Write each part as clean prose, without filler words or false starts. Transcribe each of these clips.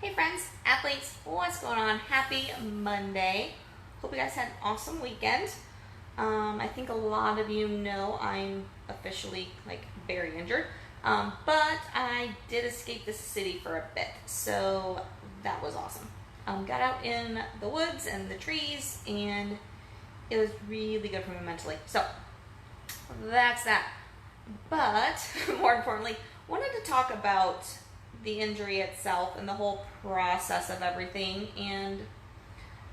Hey friends, athletes, what's going on? Happy Monday. Hope you guys had an awesome weekend. I think a lot of you know I'm officially very injured, but I did escape the city for a bit, so that was awesome. Got out in the woods and the trees, and it was really good for me mentally. So that's that. But more importantly, wanted to talk about the injury itself and the whole process of everything, and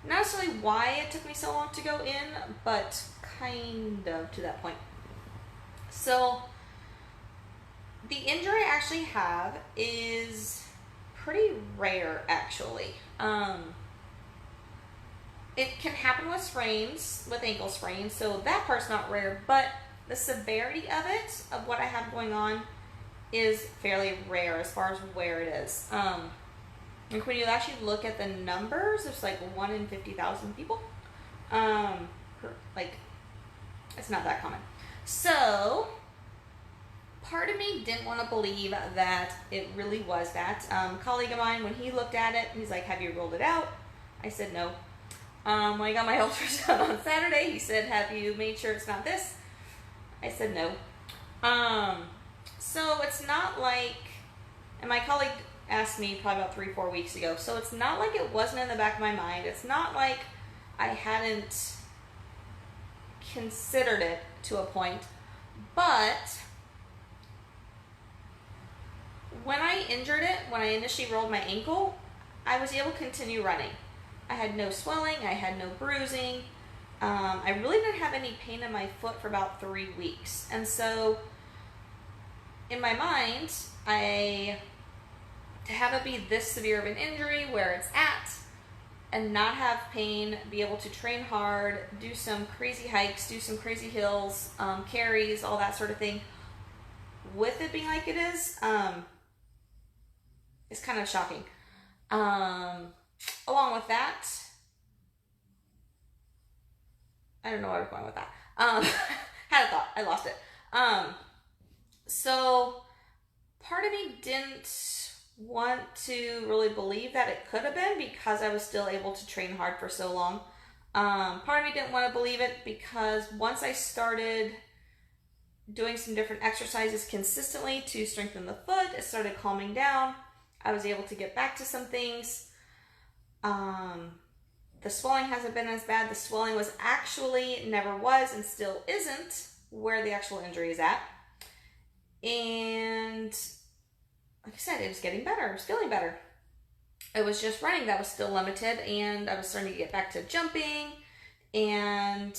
not necessarily why it took me so long to go in, but kind of to that point. So the injury I actually have is pretty rare, actually. It can happen with sprains, with ankle sprains, so that part's not rare, but the severity of it, of what I have going on, is fairly rare as far as where it is. Like when you actually look at the numbers, it's like 1 in 50,000 people. It's not that common. So part of me didn't want to believe that it really was that. Colleague of mine, when he looked at it, he's like, "Have you ruled it out?" I said no. When I got my ultrasound on Saturday, he said, "Have you made sure it's not this?" I said no. So it's not like, and my colleague asked me probably about 3-4 weeks ago, so it's not like it wasn't in the back of my mind. It's not like I hadn't considered it to a point, but when I injured it, when I initially rolled my ankle, I was able to continue running. I had no swelling, I had no bruising. I really didn't have any pain in my foot for about 3 weeks. And so in my mind, to have it be this severe of an injury where it's at and not have pain, be able to train hard, do some crazy hikes, do some crazy hills, carries, all that sort of thing, with it being like it is kind of shocking. Along with that, I don't know where I was going with that. Had a thought, I lost it. So part of me didn't want to really believe that it could have been because I was still able to train hard for so long. Part of me didn't want to believe it because once I started doing some different exercises consistently to strengthen the foot, it started calming down. I was able to get back to some things. The swelling hasn't been as bad. The swelling never was and still isn't where the actual injury is at. And like I said, it was getting better. I was feeling better. It was just running that was still limited, and I was starting to get back to jumping, and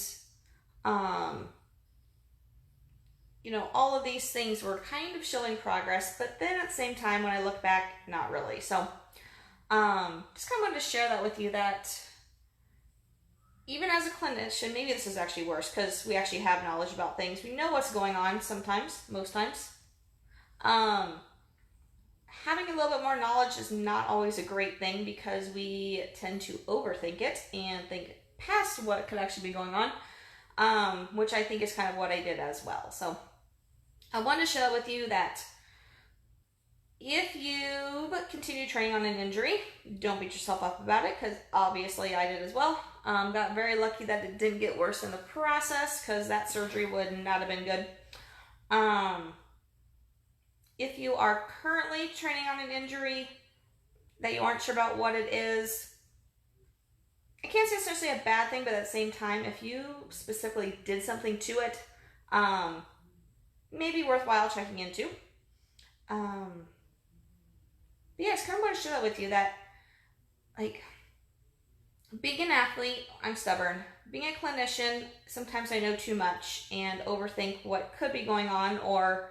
all of these things were kind of showing progress, but then at the same time, when I look back, not really. So just kind of wanted to share that with you, that even as a clinician, maybe this is actually worse because we actually have knowledge about things. We know what's going on sometimes, most times. Having a little bit more knowledge is not always a great thing because we tend to overthink it and think past what could actually be going on, which I think is kind of what I did as well. So I want to share with you that if you continue training on an injury, don't beat yourself up about it, because obviously I did as well. Got very lucky that it didn't get worse in the process, because that surgery would not have been good. If you are currently training on an injury that you aren't sure about what it is, I can't say it's necessarily a bad thing, but at the same time, if you specifically did something to it, maybe worthwhile checking into. But yeah, I just kind of want to share that with you, that being an athlete, I'm stubborn. Being a clinician, sometimes I know too much and overthink what could be going on, or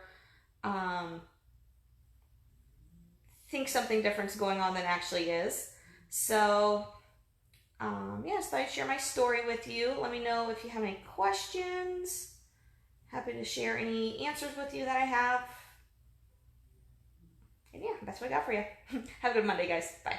think something different's going on than actually is. So yes, thought I'd share my story with you. Let me know if you have any questions. Happy to share any answers with you that I have. And yeah, that's what I got for you. Have a good Monday, guys. Bye.